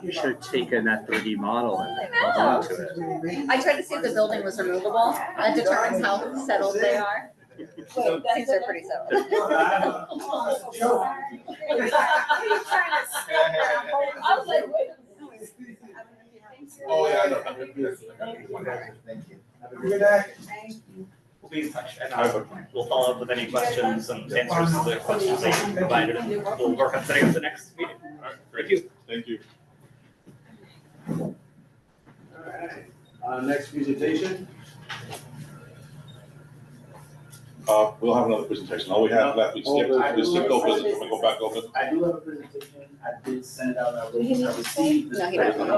You should have taken that 3D model and held on to it. I tried to see if the building was removable. That determines how settled they are. Seems they're pretty settled. Oh, yeah, I know. Thank you. Good night. We'll be in touch, and we'll follow up with any questions and answers to the questions that you provided, and we'll work on setting up the next meeting. All right, Thank you. Thank you. All right, next presentation. We'll have another presentation. All we have left, we skipped old business. Can we go back over? I do have a presentation. I did send out a link. I received this. No, he doesn't.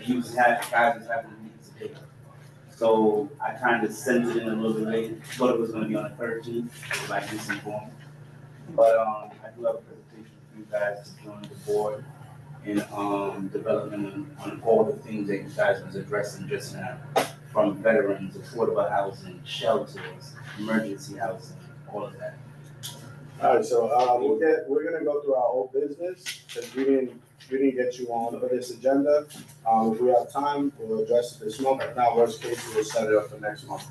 You had, guys was having meetings today. So I kind of sent it in a little bit late, thought it was gonna be on the 13th, like this informed. But, I do have a presentation for you guys to join the board in, development on all the things that you guys was addressing just now. From veterans, affordable housing, shelters, emergency housing, all of that. All right, so, we're gonna go through our old business, because we didn't get you on for this agenda. If we have time, we'll address it this month. If not, worst case, we'll set it up for next month.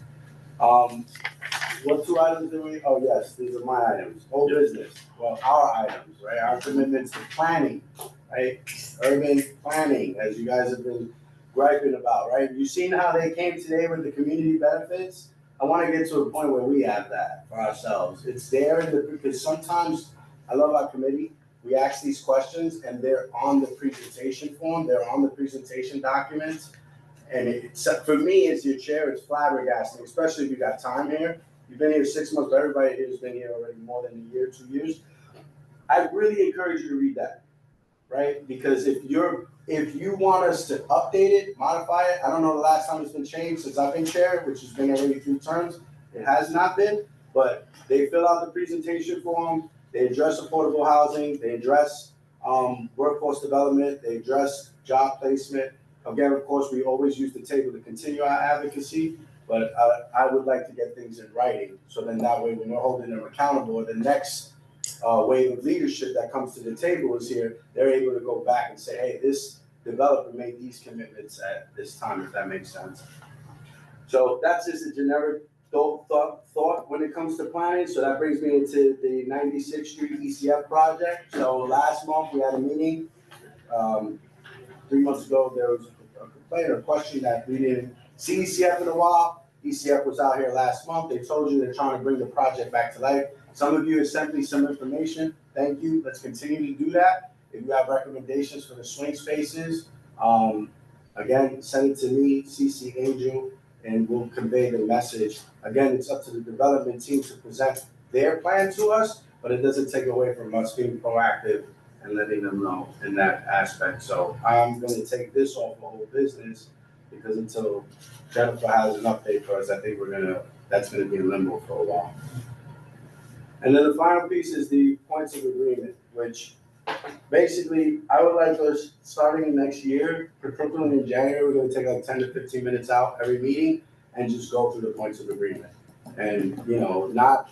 What two items do we, oh, yes, these are my items, old business, well, our items, right? Our commitments to planning, right? Urban planning, as you guys have been griping about, right? You've seen how they came today with the community benefits? I wanna get to a point where we have that for ourselves. It's there because sometimes, I love our committee, we ask these questions and they're on the presentation form, they're on the presentation documents. And for me, as your chair, it's flabbergasting, especially if you got time here. You've been here 6 months, but everybody here has been here already more than a year, 2 years. I really encourage you to read that, right? Because if you want us to update it, modify it, I don't know the last time it's been changed since I've been chair, which has been already 3 terms. It has not been, but they fill out the presentation form, they address affordable housing, they address workforce development, they address job placement. Again, of course, we always use the table to continue our advocacy, but I would like to get things in writing. So then that way, when we're holding them accountable, the next wave of leadership that comes to the table is here, they're able to go back and say, hey, this developer made these commitments at this time, if that makes sense. So that's just a generic thought when it comes to planning. So that brings me into the 96th Street ECF project. So last month we had a meeting. 3 months ago, there was a complaint or question that we didn't see ECF in a while. ECF was out here last month. They told you they're trying to bring the project back to life. Some of you have sent me some information thank you. Let's continue to do that. If you have recommendations for the swing spaces, again, send it to me, CC Angel, and we'll convey the message. Again, it's up to the development team to present their plan to us, but it doesn't take away from us being proactive and letting them know in that aspect. So I'm gonna take this off the whole business because until Jennifer has an update for us, I think that's gonna be in limbo for a while. And then the final piece is the points of agreement, which basically I would like us, starting next year, particularly in January, we're gonna take like 10 to 15 minutes out every meeting and just go through the points of agreement. And, not,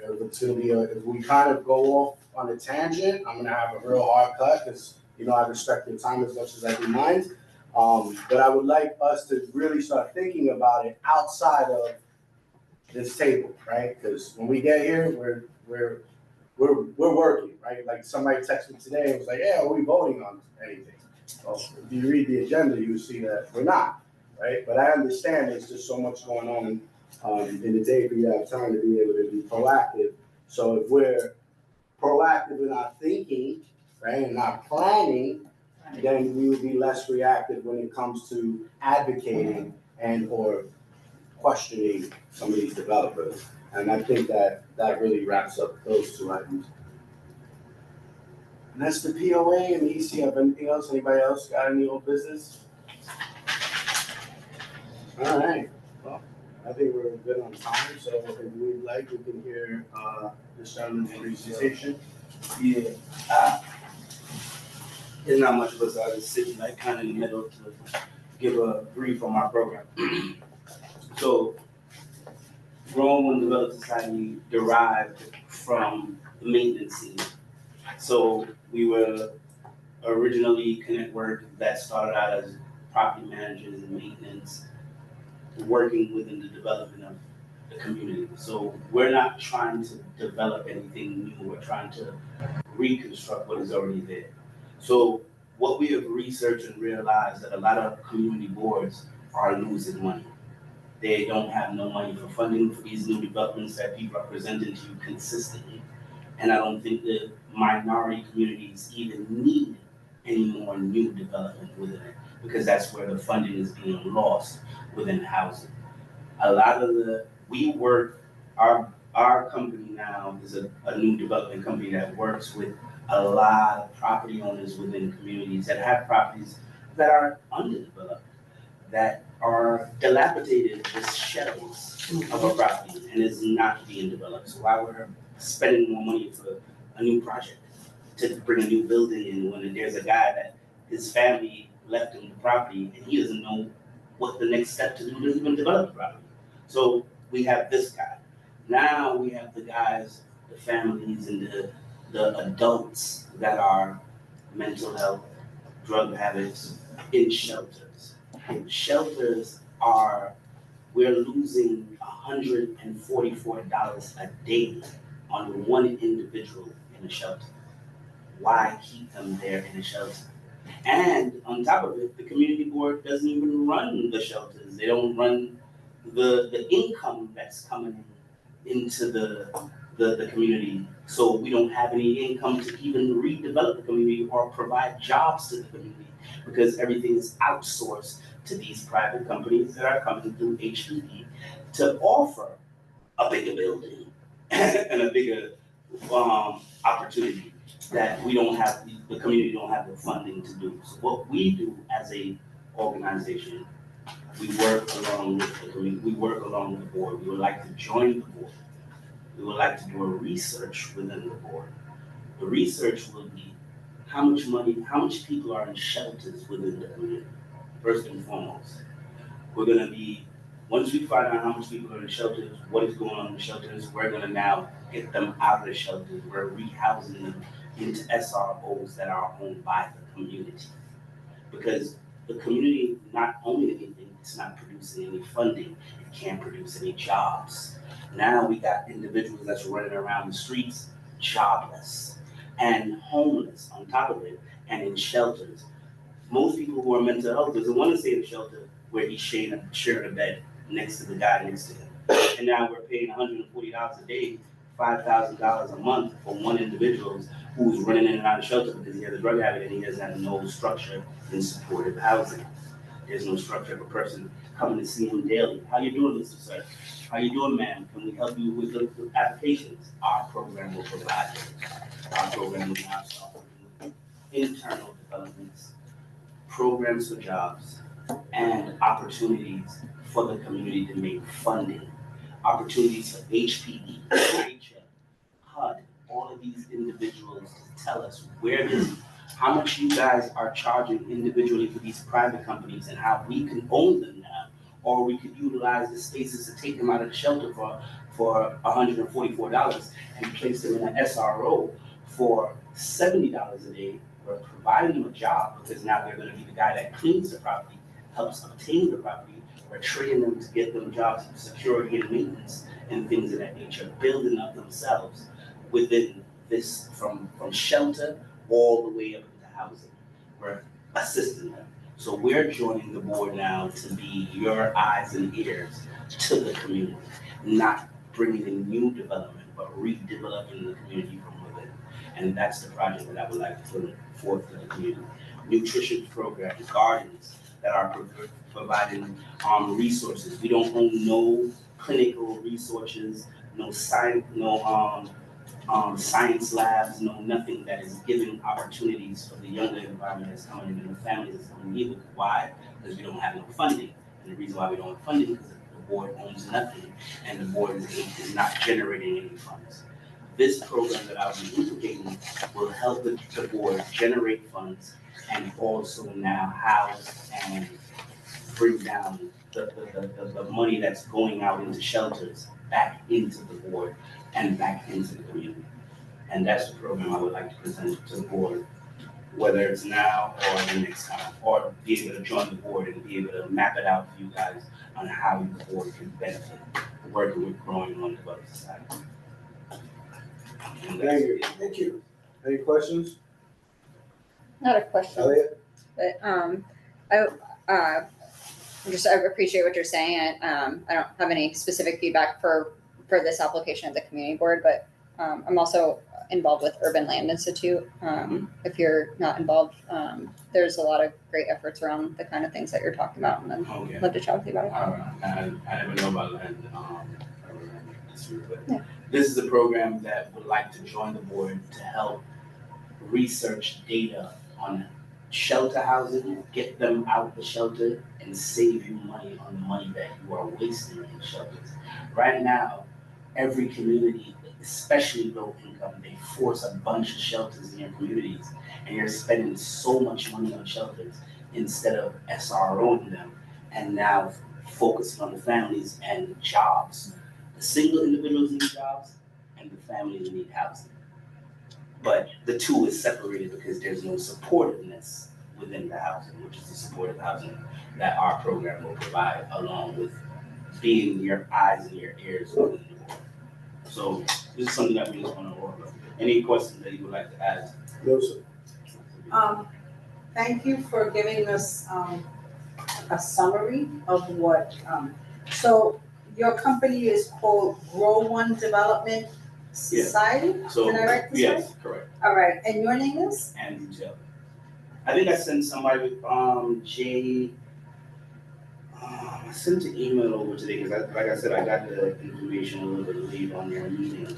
if it's gonna be, if we kind of go off on a tangent, I'm gonna have a real hard cut, because, I respect your time as much as I do mine. But I would like us to really start thinking about it outside of this table, right? Because when we get here, we're working, right? Like somebody texted me today and was like, "Yeah, are we voting on anything?" Well, if you read the agenda, you see that we're not, right? But I understand there's just so much going on in the day for you to have time to be able to be proactive. So if we're proactive in our thinking, right, and our planning, then we will be less reactive when it comes to advocating and or questioning some of these developers. And I think that really wraps up those two items. And that's the POA and the ECF. Anything else? Anybody else got any old business? All right. Well, I think we're good on time. So if we'd like, we can hear this gentleman's presentation. Yeah. There's not much of us. I was sitting like kind of in the middle to give a brief on my program. So, Rome and Developed Society derived from the maintenance scene. So we were originally Connect Work that started out as property managers and maintenance, working within the development of the community. So we're not trying to develop anything new. We're trying to reconstruct what is already there. So what we have researched and realized that a lot of community boards are losing money. They don't have no money for funding for these new developments that people are presenting to you consistently. And I don't think the minority communities even need any more new development within it, because that's where the funding is being lost within housing. A lot of our company now is a new development company that works with a lot of property owners within communities that have properties that are underdeveloped, that are dilapidated with shells of a property and is not being developed. So why we're spending more money for a new project to bring a new building in when there's a guy that his family left him the property and he doesn't know what the next step to do to even develop the property. So we have this guy. Now we have the guys, the families and the adults that are mental health, drug habits in shelters. Shelters we're losing $144 a day on one individual in a shelter. Why keep them there in a shelter? And on top of it, the community board doesn't even run the shelters. They don't run the income that's coming into the community. So we don't have any income to even redevelop the community or provide jobs to the community, because everything is outsourced to these private companies that are coming through HPD to offer a bigger building and a bigger opportunity that we don't have, the community don't have the funding to do. So what we do as a organization, we work along with the community, we work along with the board. We would like to join the board. We would like to do a research within the board. The research will be how much people are in shelters within the community, first and foremost. We're gonna be, once we find out how much people are in shelters, what is going on in the shelters, we're gonna now get them out of the shelters. We're rehousing them into SROs that are owned by the community. Because the community not owning anything, it's not producing any funding, it can't produce any jobs. Now we got individuals that's running around the streets, jobless and homeless on top of it, and in shelters. Most people who are mental health doesn't want to stay in a shelter where he's sharing a bed next to the guy next to him. And now we're paying $140 a day $5,000 a month for one individual who's running in and out of shelter because he has a drug habit and he doesn't have no structure in supportive housing. There's no structure of a person coming to see him daily. How you doing, Mr. Sir? How you doing, ma'am? Can we help you with the applications? Our program will provide it. Our program will now start with internal developments, programs for jobs, and opportunities for the community to make funding. Opportunities for HPD, HUD, all of these individuals to tell us how much you guys are charging individually for these private companies and how we can own them now, or we could utilize the spaces to take them out of the shelter for $144 and place them in an SRO for $70 a day. We're providing them a job because now they're going to be the guy that cleans the property, helps obtain the property. We're training them to get them jobs in security and maintenance and things of that nature, building up themselves within this from shelter all the way up into housing. We're assisting them. So we're joining the board now to be your eyes and ears to the community, not bringing in new development, but redeveloping the community from within. And that's the project that I would like to put forth to the community. Nutrition programs, gardens that are providing resources. We don't own no clinical resources, no science, science labs, no nothing that is giving opportunities for the younger environment that's coming in and the families that's coming in. Why? Because we don't have no funding. And the reason why we don't have funding is because the board owns nothing and the board is not generating any funds. This program that I'll be implicating will help the board generate funds and also now house and bring down the money that's going out into shelters back into the board and back into the community. And that's the program I would like to present to the board, whether it's now or the next time, or be able to join the board and be able to map it out for you guys on how the board can benefit working with growing on developed society. Thank you. Any questions? Not a question, Elliot? but I appreciate what you're saying. I don't have any specific feedback for this application at the community board, but I'm also involved with Urban Land Institute. If you're not involved, there's a lot of great efforts around the kind of things that you're talking about, and I'd love to chat with you about it. I never know about land. But this is a program that would like to join the board to help research data on shelter housing, get them out the shelter, and save you money on the money that you are wasting in shelters. Right now, every community, especially low income, they force a bunch of shelters in your communities, and you're spending so much money on shelters instead of SROing them and now focusing on the families and jobs. The single individuals need jobs and the families need housing. But the two is separated because there's no supportiveness within the housing, which is the supportive housing that our program will provide, along with being your eyes and your ears within the board. So this is something that we just want to work with. Any questions that you would like to add? No, sir. Thank you for giving us a summary of what, so your company is called Grow One Development Society? So, can I write this yes, right? correct. All right, and your name is? Andrew Taylor. I think I sent somebody with I sent an email over today because, like I said, I got the information a little bit late on their meeting.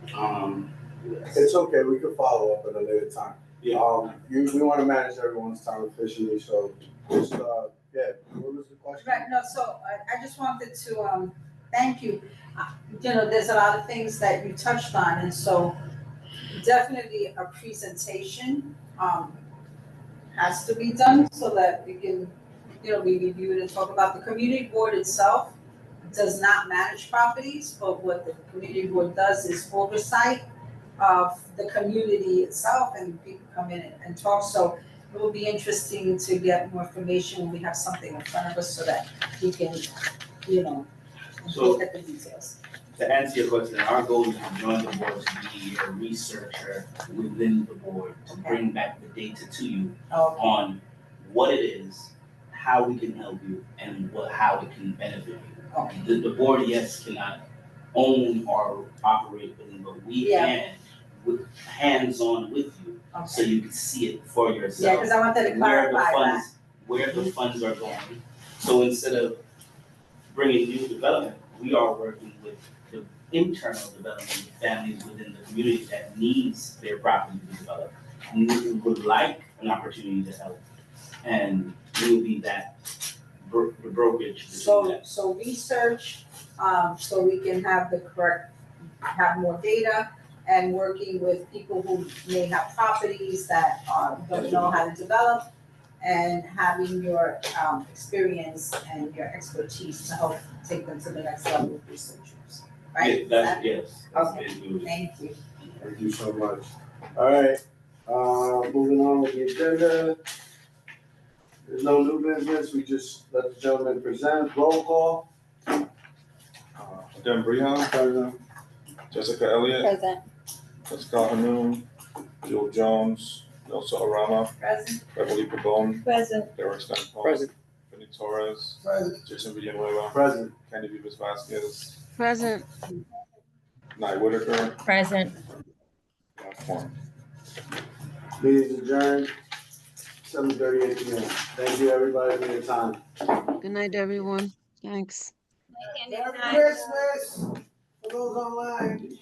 It's okay, we could follow up at a later time. Yeah. We want to manage everyone's time efficiently, so just, yeah, what was the question? Right, no, so I just wanted to, thank you. You know, there's a lot of things that you touched on, and so definitely a presentation, has to be done so that we can, you know, we review it and talk about. The community board itself does not manage properties, but what the community board does is oversight of the community itself, and people come in and talk. So it will be interesting to get more information when we have something in front of us so that we can, you know, look at the details. To answer your question, our goal is to join the board to be a researcher within the board to bring back the data to you on what it is, how we can help you, and how it can benefit you. The board, yes, cannot own or operate within, but we Yeah. can with hands-on with you, so you can see it for Yeah, yourself. because I wanted to Where the clarify that. funds, where the funds are going. So instead of bringing new development, we are working with the internal development of families within the community that needs their property to be developed, and would like an opportunity to help. And we will be that the brokerage between that. So research, so we can have the correct, have more data, and working with people who may have properties that don't know how to develop, and having your experience and your expertise to help take them to the next level of researchers, right? Yeah, that's, yes. that's Okay. basically it. Thank you. Thank you so much. All right, moving on with the agenda. There's no new business, we just let the gentleman present, roll call. Dan Brehan, President. Jessica Elliott, Present. Pascal Hanoum, Jill Jones, Nelson Arama, Present. Beverly Pabon, Present. Derek Stanton. Present. Benny Torres, President. Jason Villanueva, Present. Candy Vivas Vasquez, Present. Nye Whitaker, Present. Got form. Meeting's adjourned, 7:38 p.m. Thank you, everybody, for your time. Good night, everyone. Thanks. Merry Christmas for those online.